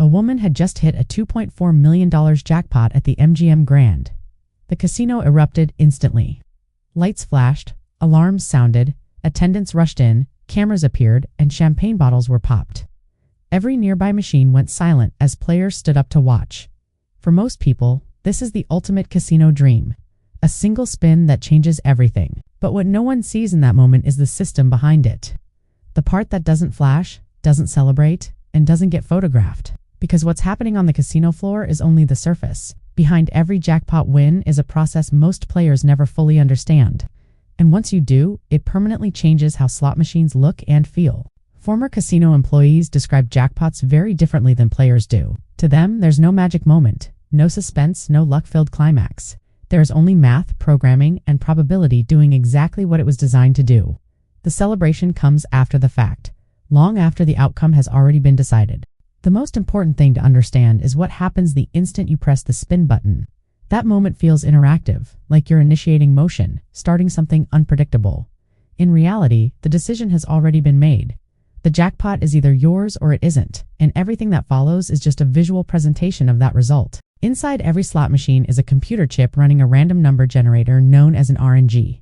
A woman had just hit a $2.4 million jackpot at the MGM Grand. The casino erupted instantly. Lights flashed, alarms sounded, attendants rushed in, cameras appeared, and champagne bottles were popped. Every nearby machine went silent as players stood up to watch. For most people, this is the ultimate casino dream. A single spin that changes everything. But what no one sees in that moment is the system behind it. The part that doesn't flash, doesn't celebrate, and doesn't get photographed. Because what's happening on the casino floor is only the surface. Behind every jackpot win is a process most players never fully understand. And once you do, it permanently changes how slot machines look and feel. Former casino employees describe jackpots very differently than players do. To them, there's no magic moment, no suspense, no luck-filled climax. There is only math, programming, and probability doing exactly what it was designed to do. The celebration comes after the fact, long after the outcome has already been decided. The most important thing to understand is what happens the instant you press the spin button. That moment feels interactive, like you're initiating motion, starting something unpredictable. In reality, the decision has already been made. The jackpot is either yours or it isn't, and everything that follows is just a visual presentation of that result. Inside every slot machine is a computer chip running a random number generator known as an RNG.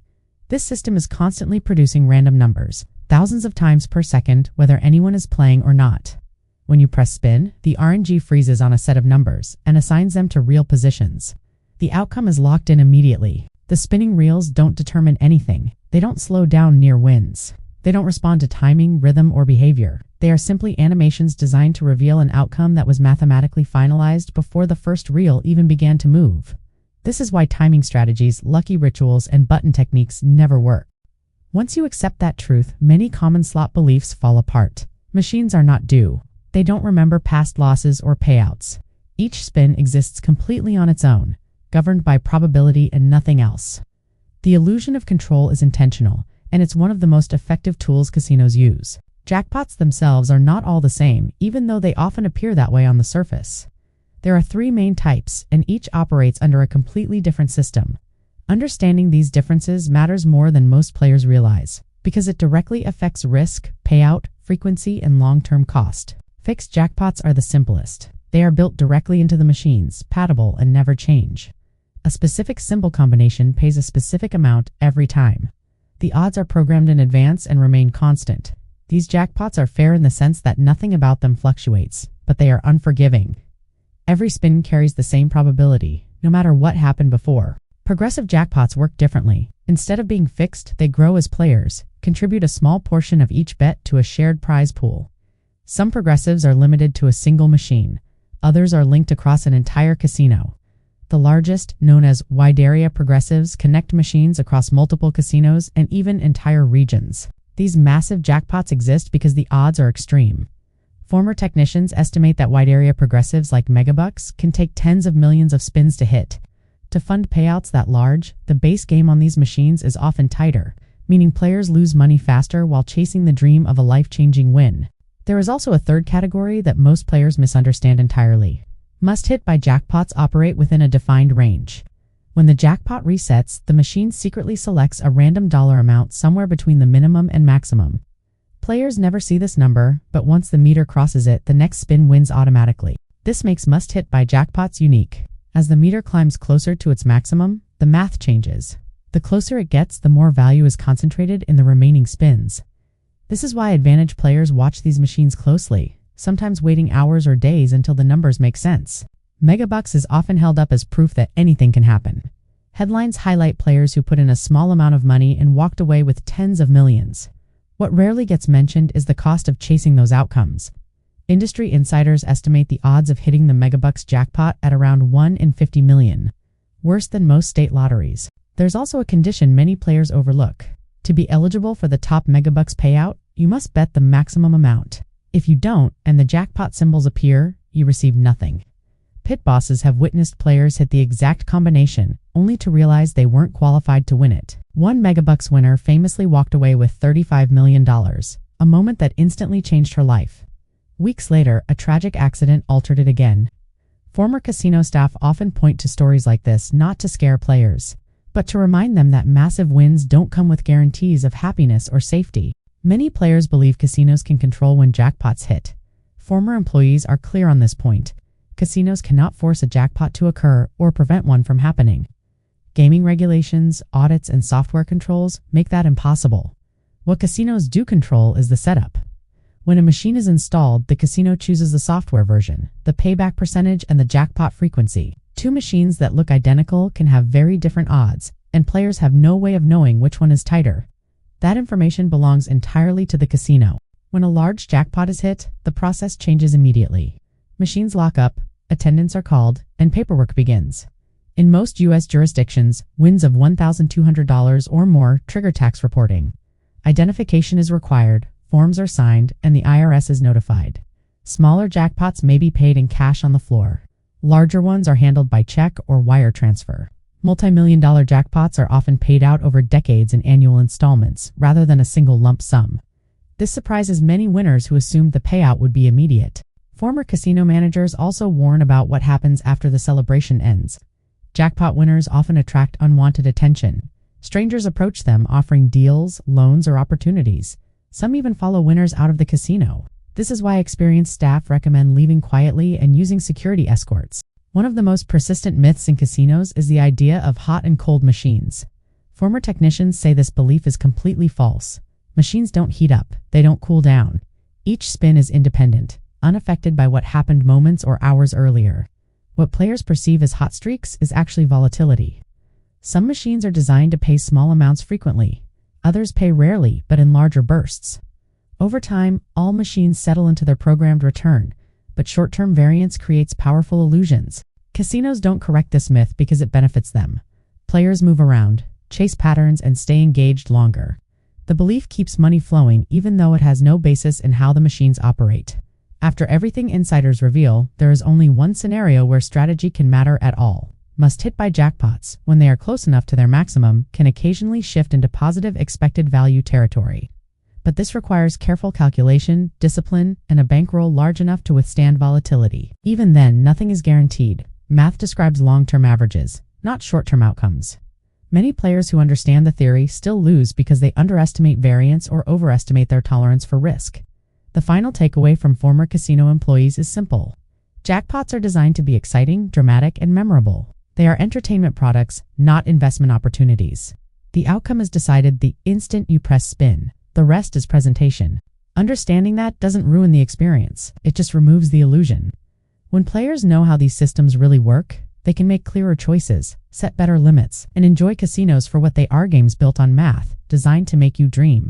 This system is constantly producing random numbers, thousands of times per second, whether anyone is playing or not. When you press spin, the RNG freezes on a set of numbers and assigns them to real positions. The outcome is locked in immediately. The spinning reels don't determine anything. They don't slow down near wins. They don't respond to timing, rhythm, or behavior. They are simply animations designed to reveal an outcome that was mathematically finalized before the first reel even began to move. This is why timing strategies, lucky rituals, and button techniques never work. Once you accept that truth, many common slot beliefs fall apart. Machines are not due. They don't remember past losses or payouts. Each spin exists completely on its own, governed by probability and nothing else. The illusion of control is intentional, and it's one of the most effective tools casinos use. Jackpots themselves are not all the same, even though they often appear that way on the surface. There are three main types, and each operates under a completely different system. Understanding these differences matters more than most players realize, because it directly affects risk, payout, frequency, and long-term cost. Fixed jackpots are the simplest. They are built directly into the machines, paddable, and never change. A specific symbol combination pays a specific amount every time. The odds are programmed in advance and remain constant. These jackpots are fair in the sense that nothing about them fluctuates, but they are unforgiving. Every spin carries the same probability, no matter what happened before. Progressive jackpots work differently. Instead of being fixed, they grow as players, contribute a small portion of each bet to a shared prize pool. Some progressives are limited to a single machine. Others are linked across an entire casino. The largest, known as wide area progressives, connect machines across multiple casinos and even entire regions. These massive jackpots exist because the odds are extreme. Former technicians estimate that wide area progressives like megabucks can take tens of millions of spins to hit. To fund payouts that large, the base game on these machines is often tighter, meaning players lose money faster while chasing the dream of a life-changing win. There is also a third category that most players misunderstand entirely. Must-hit by jackpots operate within a defined range. When the jackpot resets, the machine secretly selects a random dollar amount somewhere between the minimum and maximum. Players never see this number, but once the meter crosses it, the next spin wins automatically. This makes must-hit by jackpots unique. As the meter climbs closer to its maximum, the math changes. The closer it gets, the more value is concentrated in the remaining spins. This is why advantage players watch these machines closely, sometimes waiting hours or days until the numbers make sense. Megabucks is often held up as proof that anything can happen. Headlines highlight players who put in a small amount of money and walked away with tens of millions. What rarely gets mentioned is the cost of chasing those outcomes. Industry insiders estimate the odds of hitting the Megabucks jackpot at around 1 in 50 million, worse than most state lotteries. There's also a condition many players overlook. To be eligible for the top Megabucks payout, you must bet the maximum amount. If you don't, and the jackpot symbols appear, you receive nothing. Pit bosses have witnessed players hit the exact combination, only to realize they weren't qualified to win it. One Megabucks winner famously walked away with $35 million, a moment that instantly changed her life. Weeks later, a tragic accident altered it again. Former casino staff often point to stories like this not to scare players, but to remind them that massive wins don't come with guarantees of happiness or safety. Many players believe casinos can control when jackpots hit, Former employees are clear on this point. Casinos cannot force a jackpot to occur or prevent one from happening. Gaming regulations, audits, and software controls make that impossible. What casinos do control is the setup. When a machine is installed, the casino chooses the software version, the payback percentage, and the jackpot frequency. Two machines that look identical can have very different odds, and players have no way of knowing which one is tighter. That information belongs entirely to the casino. When a large jackpot is hit, the process changes immediately. Machines lock up, attendants are called, and paperwork begins. In most U.S. jurisdictions, wins of $1,200 or more trigger tax reporting. Identification is required, forms are signed, and the IRS is notified. Smaller jackpots may be paid in cash on the floor. Larger ones are handled by check or wire transfer. Multi-million-dollar jackpots are often paid out over decades in annual installments, rather than a single lump sum. This surprises many winners who assumed the payout would be immediate. Former casino managers also warn about what happens after the celebration ends. Jackpot winners often attract unwanted attention. Strangers approach them offering deals, loans, or opportunities. Some even follow winners out of the casino. This is why experienced staff recommend leaving quietly and using security escorts. One of the most persistent myths in casinos is the idea of hot and cold machines. Former technicians say this belief is completely false. Machines don't heat up, they don't cool down. Each spin is independent, unaffected by what happened moments or hours earlier. What players perceive as hot streaks is actually volatility. Some machines are designed to pay small amounts frequently. Others pay rarely, but in larger bursts. Over time, all machines settle into their programmed return, but short-term variance creates powerful illusions. Casinos don't correct this myth because it benefits them. Players move around, chase patterns, and stay engaged longer. The belief keeps money flowing even though it has no basis in how the machines operate. After everything insiders reveal, there is only one scenario where strategy can matter at all. Must-hit-buy jackpots, when they are close enough to their maximum, can occasionally shift into positive expected value territory. But this requires careful calculation, discipline, and a bankroll large enough to withstand volatility. Even then, nothing is guaranteed. Math describes long-term averages, not short-term outcomes. Many players who understand the theory still lose because they underestimate variance or overestimate their tolerance for risk. The final takeaway from former casino employees is simple. Jackpots are designed to be exciting, dramatic, and memorable. They are entertainment products, not investment opportunities. The outcome is decided the instant you press spin. The rest is presentation. Understanding that doesn't ruin the experience. It just removes the illusion. When players know how these systems really work, they can make clearer choices, set better limits, and enjoy casinos for what they are: games built on math, designed to make you dream.